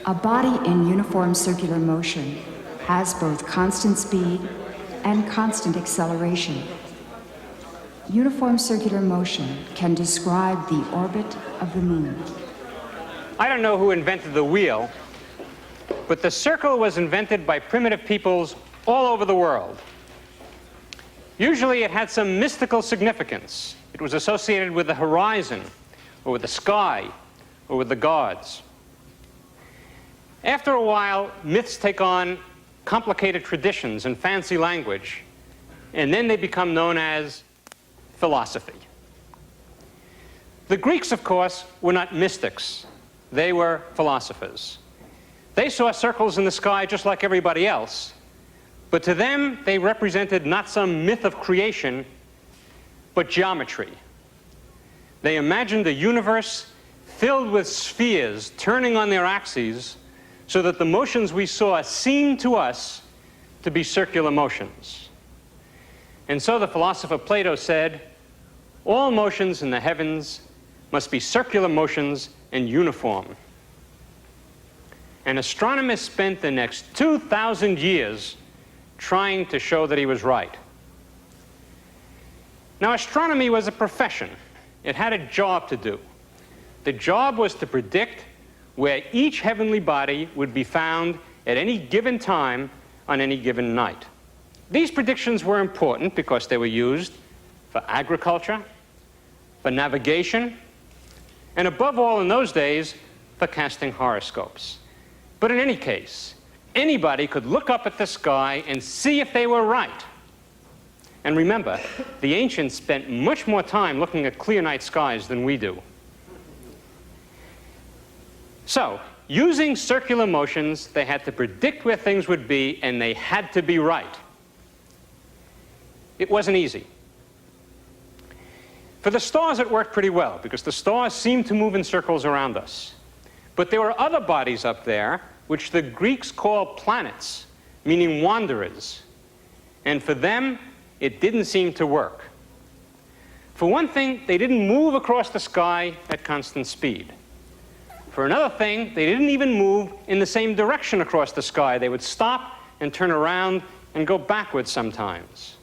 A body in uniform circular motion has both constant speed and constant acceleration. Uniform circular motion can describe the orbit of the moon. I don't know who invented the wheel, but the circle was invented by primitive peoples all over the world. Usually it had some mystical significance. It was associated with the horizon, or with the sky, or with the gods. After a while, myths take on complicated traditions and fancy language, and then they become known as philosophy. The Greeks, of course, were not mystics. They were philosophers. They saw circles in the sky just like everybody else, but to them, they represented not some myth of creation, but geometry. They imagined a universe filled with spheres turning on their axes so that the motions we saw seemed to us to be circular motions. And so the philosopher Plato said, all motions in the heavens must be circular motions and uniform. And astronomers spent the next 2,000 years trying to show that he was right. Now, astronomy was a profession. It had a job to do. The job was to predict where each heavenly body would be found at any given time on any given night. These predictions were important because they were used for agriculture, for navigation, and above all in those days, for casting horoscopes. But in any case, anybody could look up at the sky and see if they were right. And remember, the ancients spent much more time looking at clear night skies than we do. So, using circular motions, they had to predict where things would be, and they had to be right. It wasn't easy. For the stars, it worked pretty well, because the stars seemed to move in circles around us. But there were other bodies up there, which the Greeks called planets, meaning wanderers. And for them, it didn't seem to work. For one thing, they didn't move across the sky at constant speed. For another thing, they didn't even move in the same direction across the sky. They would stop and turn around and go backwards sometimes.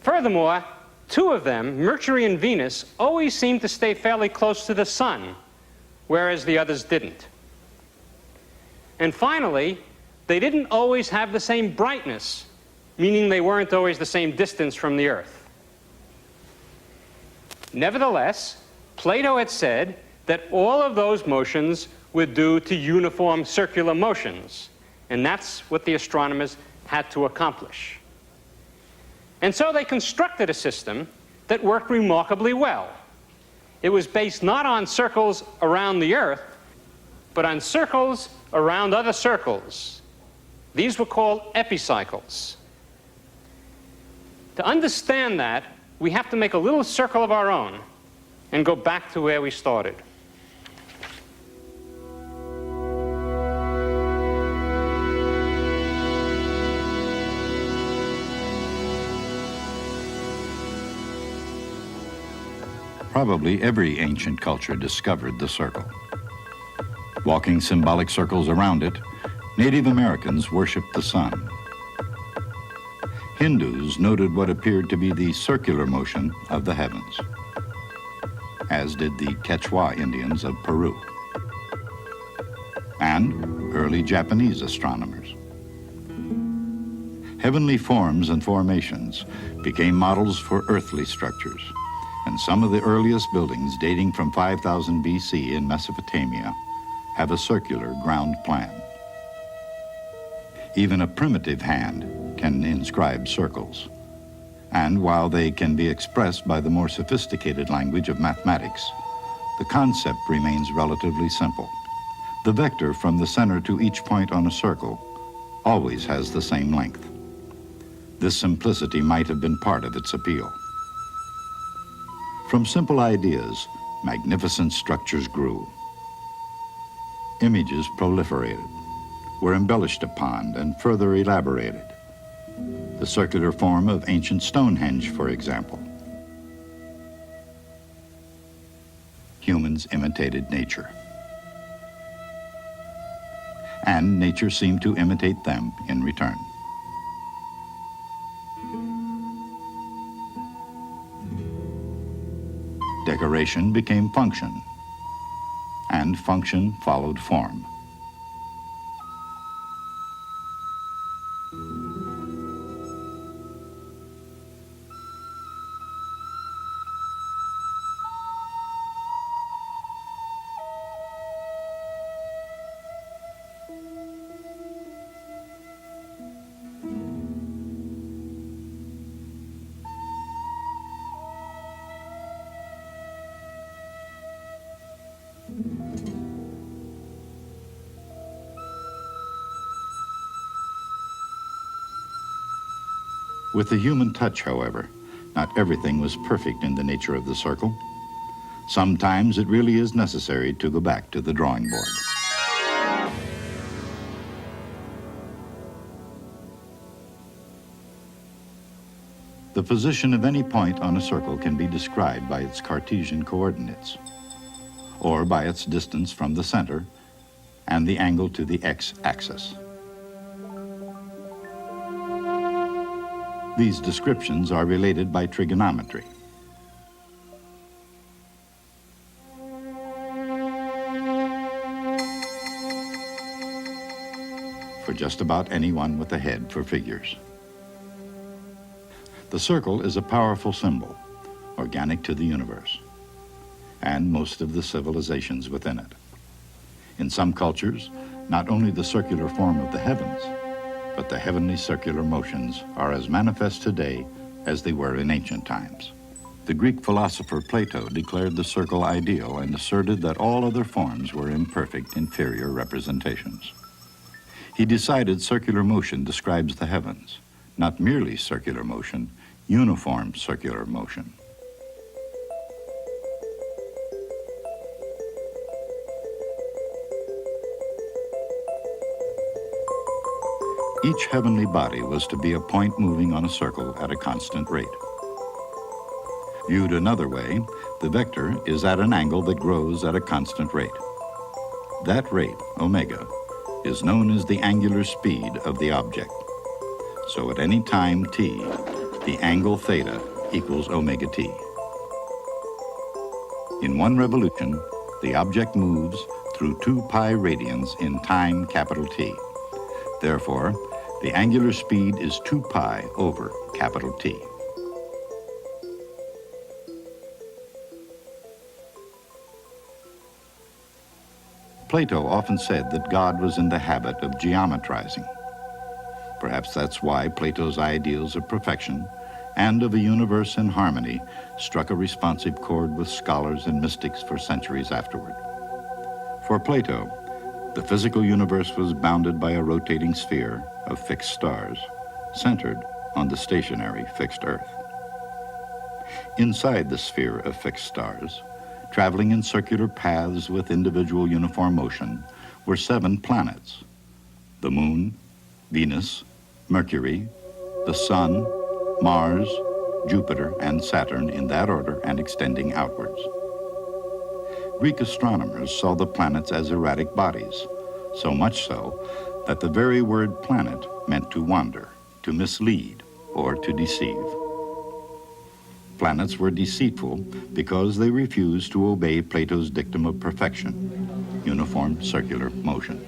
Furthermore, two of them, Mercury and Venus, always seemed to stay fairly close to the sun, whereas the others didn't. And finally, they didn't always have the same brightness, meaning they weren't always the same distance from the Earth. Nevertheless, Plato had said that all of those motions were due to uniform circular motions, and that's what the astronomers had to accomplish. And so they constructed a system that worked remarkably well. It was based not on circles around the Earth, but on circles around other circles. These were called epicycles. To understand that, we have to make a little circle of our own and go back to where we started. Probably every ancient culture discovered the circle. Walking symbolic circles around it, Native Americans worshiped the sun. Hindus noted what appeared to be the circular motion of the heavens, as did the Quechua Indians of Peru, and early Japanese astronomers. Heavenly forms and formations became models for earthly structures, and some of the earliest buildings dating from 5000 BC in Mesopotamia have a circular ground plan. Even a primitive hand can inscribe circles. And while they can be expressed by the more sophisticated language of mathematics, the concept remains relatively simple. The vector from the center to each point on a circle always has the same length. This simplicity might have been part of its appeal. From simple ideas, magnificent structures grew. Images proliferated, were embellished upon, and further elaborated. The circular form of ancient Stonehenge, for example. Humans imitated nature. and nature seemed to imitate them in return. Decoration became function, and function followed form. With the human touch, however, not everything was perfect in the nature of the circle. Sometimes it really is necessary to go back to the drawing board. The position of any point on a circle can be described by its Cartesian coordinates, or by its distance from the center and the angle to the x-axis. These descriptions are related by trigonometry. For just about anyone with a head for figures. The circle is a powerful symbol, organic to the universe, and most of the civilizations within it. In some cultures, not only the circular form of the heavens, but the heavenly circular motions are as manifest today as they were in ancient times. The Greek philosopher Plato declared the circle ideal and asserted that all other forms were imperfect, inferior representations. He decided circular motion describes the heavens, not merely circular motion, uniform circular motion. Each heavenly body was to be a point moving on a circle at a constant rate. Viewed another way, the vector is at an angle that grows at a constant rate. That rate, omega, is known as the angular speed of the object. So at any time t, the angle theta equals omega t. In one revolution, the object moves through 2 pi radians in time capital T. Therefore, the angular speed is 2 pi over capital T. Plato often said that God was in the habit of geometrizing. Perhaps that's why Plato's ideals of perfection and of a universe in harmony struck a responsive chord with scholars and mystics for centuries afterward. For Plato, the physical universe was bounded by a rotating sphere of fixed stars, centered on the stationary fixed Earth. Inside the sphere of fixed stars, traveling in circular paths with individual uniform motion, were 7 planets: the Moon, Venus, Mercury, the Sun, Mars, Jupiter, and Saturn in that order and extending outwards. Greek astronomers saw the planets as erratic bodies, so much so that the very word planet meant to wander, to mislead, or to deceive. Planets were deceitful because they refused to obey Plato's dictum of perfection, uniform circular motion.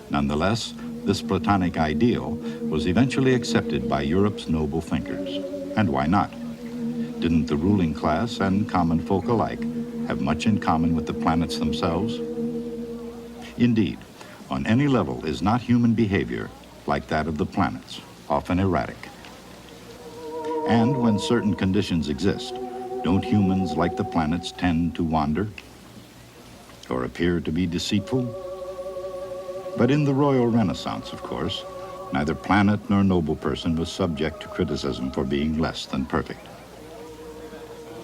Nonetheless, this Platonic ideal was eventually accepted by Europe's noble thinkers. And why not? Didn't the ruling class and common folk alike have much in common with the planets themselves? Indeed, on any level is not human behavior like that of the planets, often erratic. And when certain conditions exist, don't humans, like the planets, tend to wander or appear to be deceitful? But in the Royal Renaissance, of course, neither planet nor noble person was subject to criticism for being less than perfect.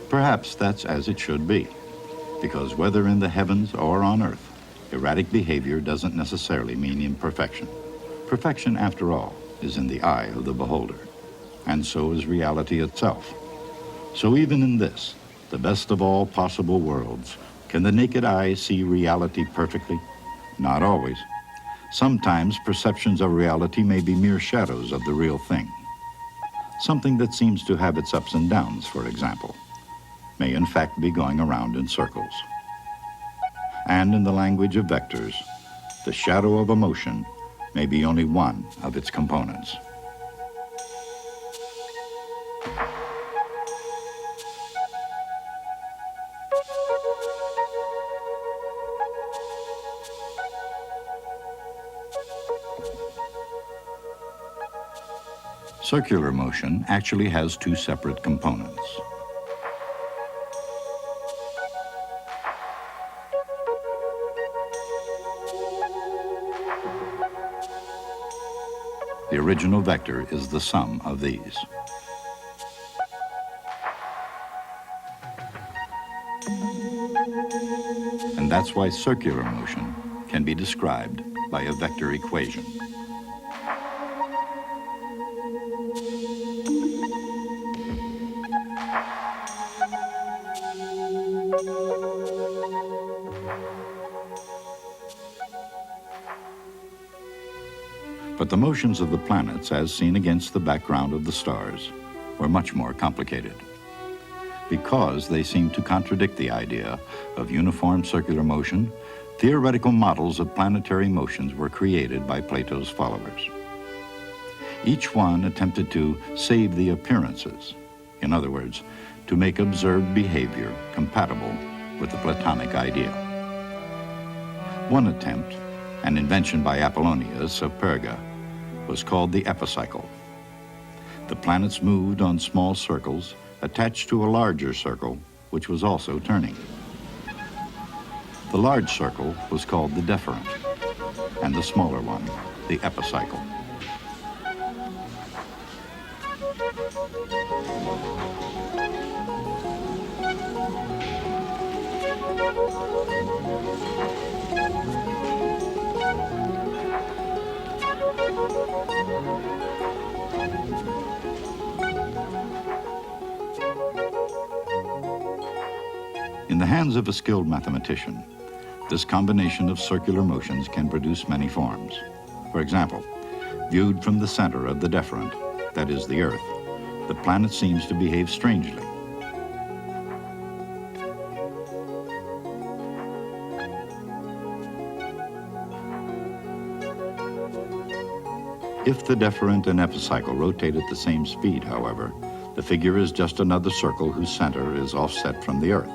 Perhaps that's as it should be, because whether in the heavens or on Earth, erratic behavior doesn't necessarily mean imperfection. Perfection, after all, is in the eye of the beholder, and so is reality itself. So even in this, the best of all possible worlds, can the naked eye see reality perfectly? Not always. Sometimes perceptions of reality may be mere shadows of the real thing. Something that seems to have its ups and downs, for example, may in fact be going around in circles. And in the language of vectors, the shadow of a motion may be only one of its components. Circular motion actually has two separate components. The original vector is the sum of these. And that's why circular motion can be described by a vector equation. But the motions of the planets, as seen against the background of the stars, were much more complicated. Because they seem to contradict the idea of uniform circular motion, theoretical models of planetary motions were created by Plato's followers. Each one attempted to save the appearances, in other words, to make observed behavior compatible with the Platonic idea. One attempt, an invention by Apollonius of Perga, was called the epicycle. The planets moved on small circles attached to a larger circle, which was also turning. The large circle was called the deferent, and the smaller one, the epicycle. In the hands of a skilled mathematician, this combination of circular motions can produce many forms. For example, viewed from the center of the deferent, that is the Earth, the planet seems to behave strangely. If the deferent and epicycle rotate at the same speed, however, the figure is just another circle whose center is offset from the Earth.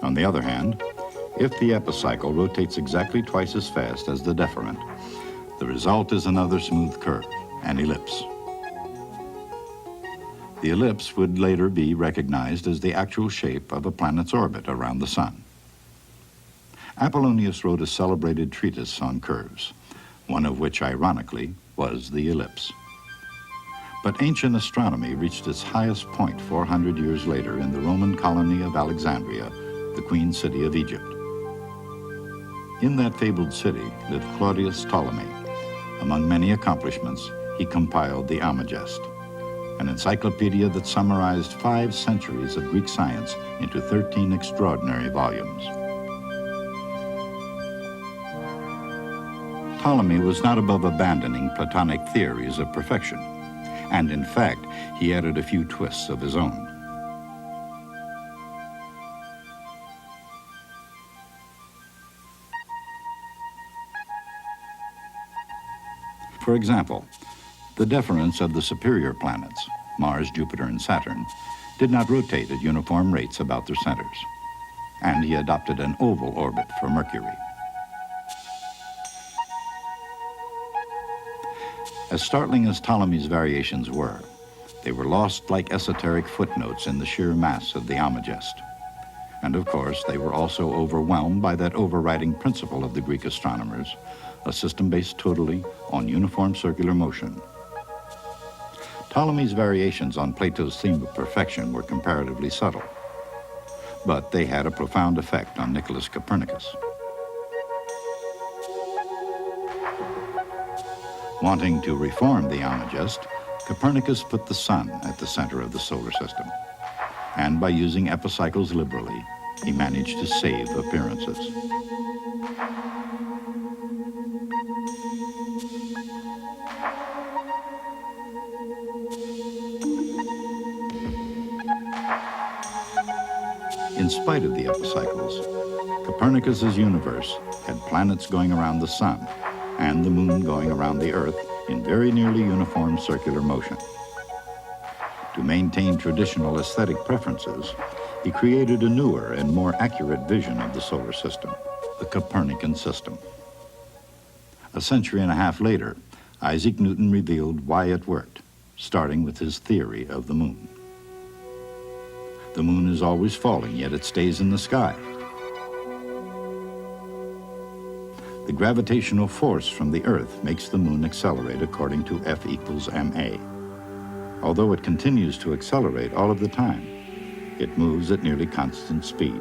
On the other hand, if the epicycle rotates exactly twice as fast as the deferent, the result is another smooth curve, an ellipse. The ellipse would later be recognized as the actual shape of a planet's orbit around the sun. Apollonius wrote a celebrated treatise on curves, one of which, ironically, was the ellipse. But ancient astronomy reached its highest point 400 years later in the Roman colony of Alexandria, the Queen City of Egypt. In that fabled city lived Claudius Ptolemy. Among many accomplishments, he compiled the Almagest, an encyclopedia that summarized 5 centuries of Greek science into 13 extraordinary volumes. Ptolemy was not above abandoning Platonic theories of perfection, and in fact, he added a few twists of his own. For example, the deferents of the superior planets, Mars, Jupiter, and Saturn, did not rotate at uniform rates about their centers, and he adopted an oval orbit for Mercury. As startling as Ptolemy's variations were, they were lost like esoteric footnotes in the sheer mass of the Almagest. And of course, they were also overwhelmed by that overriding principle of the Greek astronomers, a system based totally on uniform circular motion. Ptolemy's variations on Plato's theme of perfection were comparatively subtle, but they had a profound effect on Nicholas Copernicus. Wanting to reform the Almagest, Copernicus put the sun at the center of the solar system. and by using epicycles liberally, he managed to save appearances. In spite of the epicycles, Copernicus's universe had planets going around the sun and the moon going around the Earth in very nearly uniform circular motion. To maintain traditional aesthetic preferences, he created a newer and more accurate vision of the solar system, the Copernican system. A century and a half later, Isaac Newton revealed why it worked, starting with his theory of the moon. The moon is always falling, yet it stays in the sky. The gravitational force from the Earth makes the moon accelerate according to F equals ma. Although it continues to accelerate all of the time, it moves at nearly constant speed.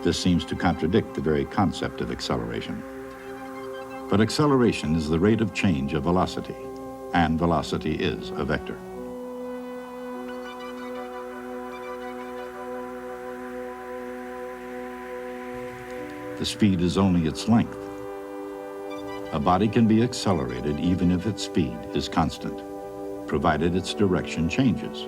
This seems to contradict the very concept of acceleration. But acceleration is the rate of change of velocity, and velocity is a vector. The speed is only its length. A body can be accelerated even if its speed is constant, provided its direction changes.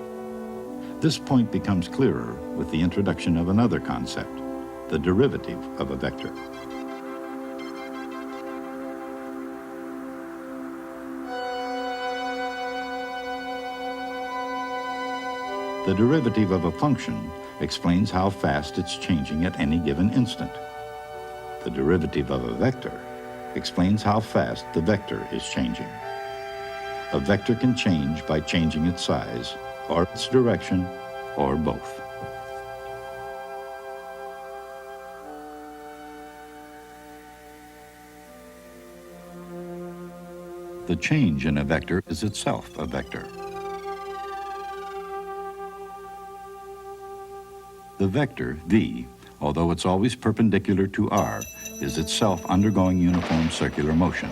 This point becomes clearer with the introduction of another concept, the derivative of a vector. The derivative of a function explains how fast it's changing at any given instant. The derivative of a vector explains how fast the vector is changing. A vector can change by changing its size, or its direction, or both. The change in a vector is itself a vector. The vector, v, although it's always perpendicular to r, is itself undergoing uniform circular motion.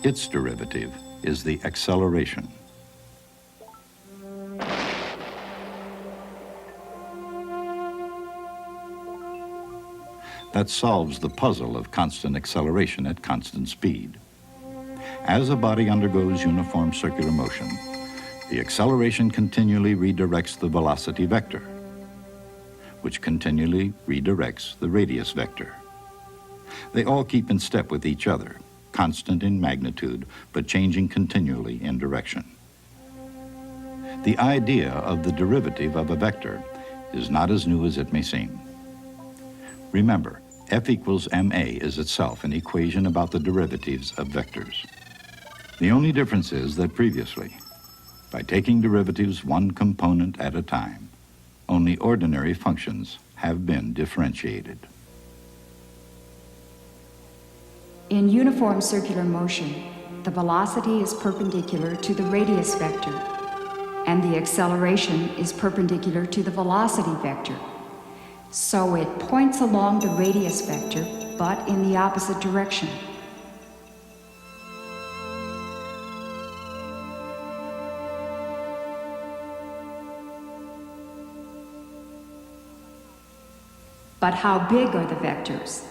Its derivative is the acceleration. That solves the puzzle of constant acceleration at constant speed. As a body undergoes uniform circular motion, the acceleration continually redirects the velocity vector, which continually redirects the radius vector. They all keep in step with each other, constant in magnitude, but changing continually in direction. The idea of the derivative of a vector is not as new as it may seem. Remember, F equals ma is itself an equation about the derivatives of vectors. The only difference is that previously, by taking derivatives one component at a time, only ordinary functions have been differentiated. In uniform circular motion, the velocity is perpendicular to the radius vector, and the acceleration is perpendicular to the velocity vector. So it points along the radius vector, but in the opposite direction. But how big are the vectors?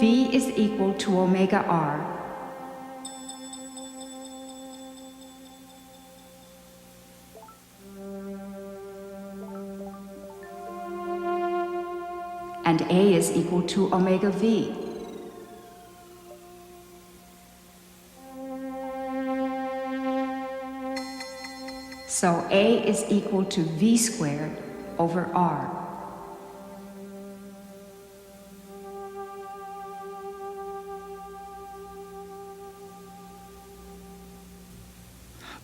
V is equal to omega r, and A is equal to omega V. So A is equal to V squared over R.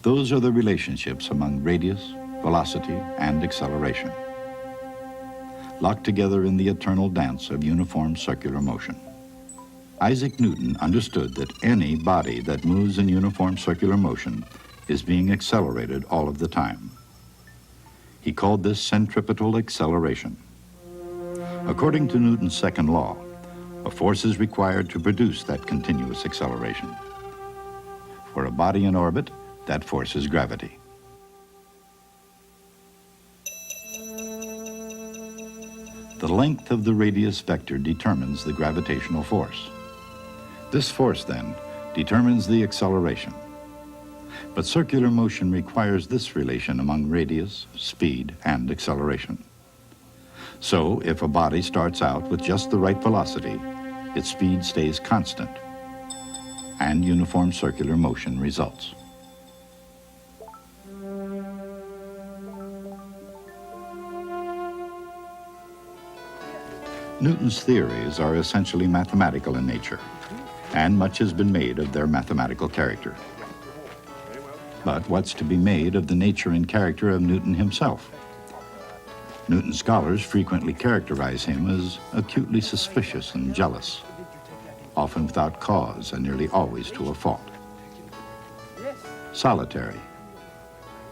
Those are the relationships among radius, velocity, and acceleration, locked together in the eternal dance of uniform circular motion. Isaac Newton understood that any body that moves in uniform circular motion is being accelerated all of the time. He called this centripetal acceleration. According to Newton's second law, a force is required to produce that continuous acceleration. For a body in orbit, that force is gravity. The length of the radius vector determines the gravitational force. This force, then, determines the acceleration. But circular motion requires this relation among radius, speed, and acceleration. So, if a body starts out with just the right velocity, its speed stays constant, and uniform circular motion results. Newton's theories are essentially mathematical in nature, and much has been made of their mathematical character. But what's to be made of the nature and character of Newton himself? Newton scholars frequently characterize him as acutely suspicious and jealous, often without cause and nearly always to a fault. Solitary,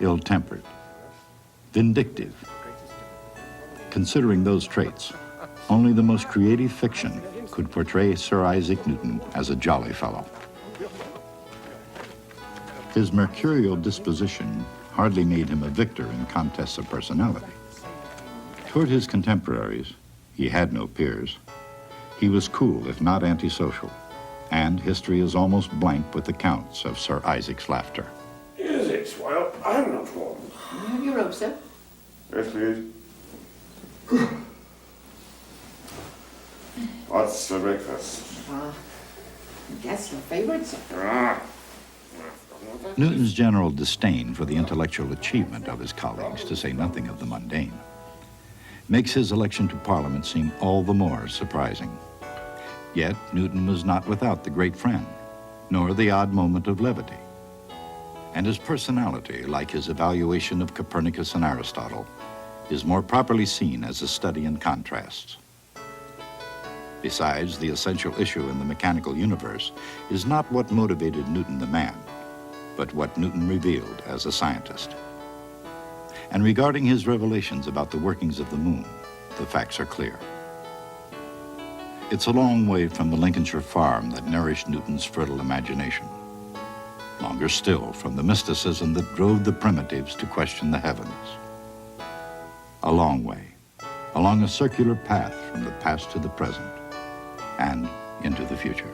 ill-tempered, vindictive. Considering those traits, only the most creative fiction could portray Sir Isaac Newton as a jolly fellow. His mercurial disposition hardly made him a victor in contests of personality. Toward his contemporaries, he had no peers. He was cool, if not antisocial, and history is almost blank with accounts of Sir Isaac's laughter. Is it? Well, I'm not warm. Have your robe, sir? Yes, please. What's for breakfast? That's your favorite, sir. Ah. Newton's general disdain for the intellectual achievement of his colleagues, to say nothing of the mundane, makes his election to Parliament seem all the more surprising. Yet Newton was not without the great friend, nor the odd moment of levity. And his personality, like his evaluation of Copernicus and Aristotle, is more properly seen as a study in contrasts. Besides, the essential issue in the mechanical universe is not what motivated Newton the man, but what Newton revealed as a scientist. And regarding his revelations about the workings of the moon, the facts are clear. It's a long way from the Lincolnshire farm that nourished Newton's fertile imagination. Longer still from the mysticism that drove the primitives to question the heavens. A long way, along a circular path from the past to the present and into the future.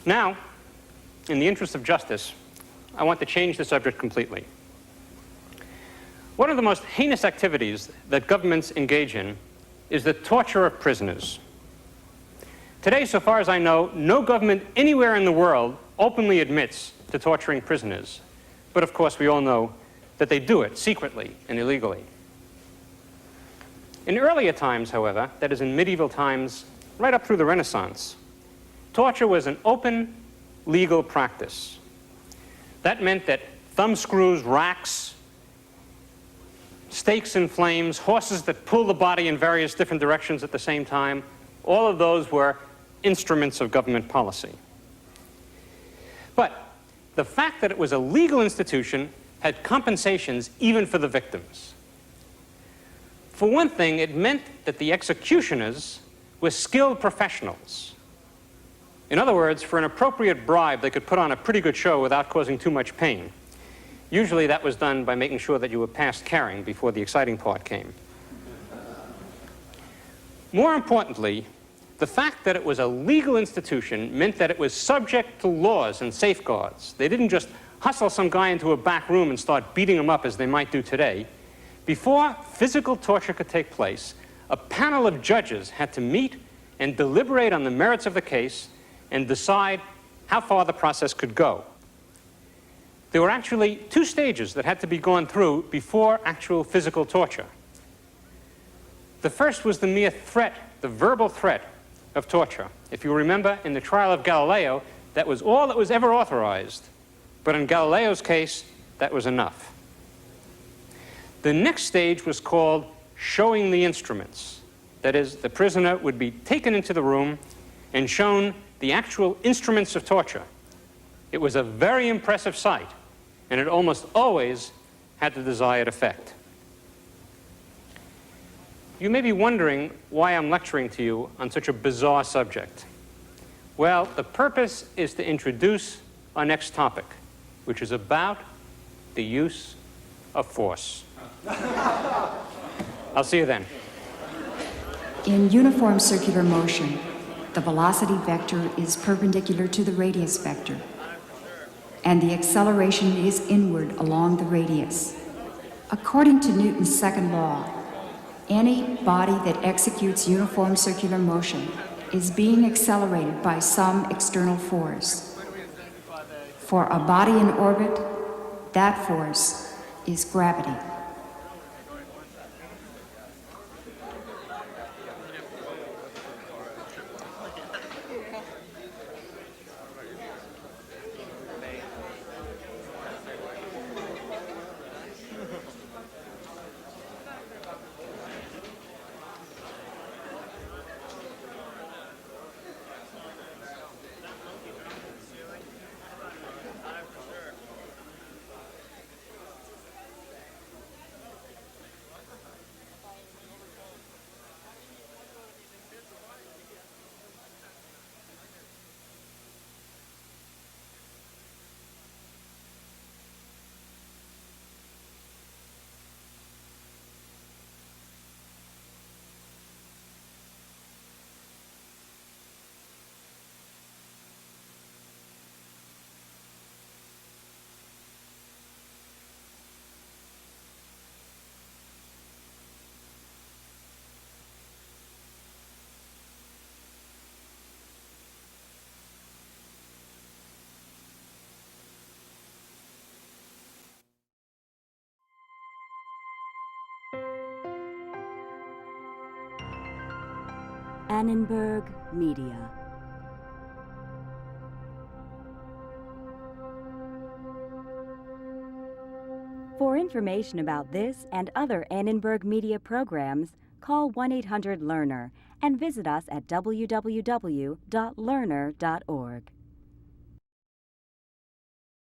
Now, in the interest of justice, I want to change the subject completely. One of the most heinous activities that governments engage in is the torture of prisoners. Today, so far as I know, no government anywhere in the world openly admits to torturing prisoners. But of course, we all know that they do it secretly and illegally. In earlier times, however, that is in medieval times, right up through the Renaissance, torture was an open legal practice. That meant that thumbscrews, racks, stakes in flames, horses that pull the body in various different directions at the same time, all of those were instruments of government policy. But the fact that it was a legal institution had compensations even for the victims. For one thing, it meant that the executioners were skilled professionals. In other words, for an appropriate bribe, they could put on a pretty good show without causing too much pain. Usually that was done by making sure that you were past caring before the exciting part came. More importantly, the fact that it was a legal institution meant that it was subject to laws and safeguards. They didn't just hustle some guy into a back room and start beating him up as they might do today. Before physical torture could take place, a panel of judges had to meet and deliberate on the merits of the case and decide how far the process could go. There were actually two stages that had to be gone through before actual physical torture. The first was the mere threat, the verbal threat of torture. If you remember, in the trial of Galileo, that was all that was ever authorized. But in Galileo's case, that was enough. The next stage was called showing the instruments. That is, the prisoner would be taken into the room and shown the actual instruments of torture. It was a very impressive sight, and it almost always had the desired effect. You may be wondering why I'm lecturing to you on such a bizarre subject. Well, the purpose is to introduce our next topic, which is about the use of force. I'll see you then. In uniform circular motion, the velocity vector is perpendicular to the radius vector, and the acceleration is inward along the radius. According to Newton's second law, any body that executes uniform circular motion is being accelerated by some external force. For a body in orbit, that force is gravity. Annenberg Media. For information about this and other Annenberg Media programs, call 1-800-LEARNER and visit us at www.learner.org.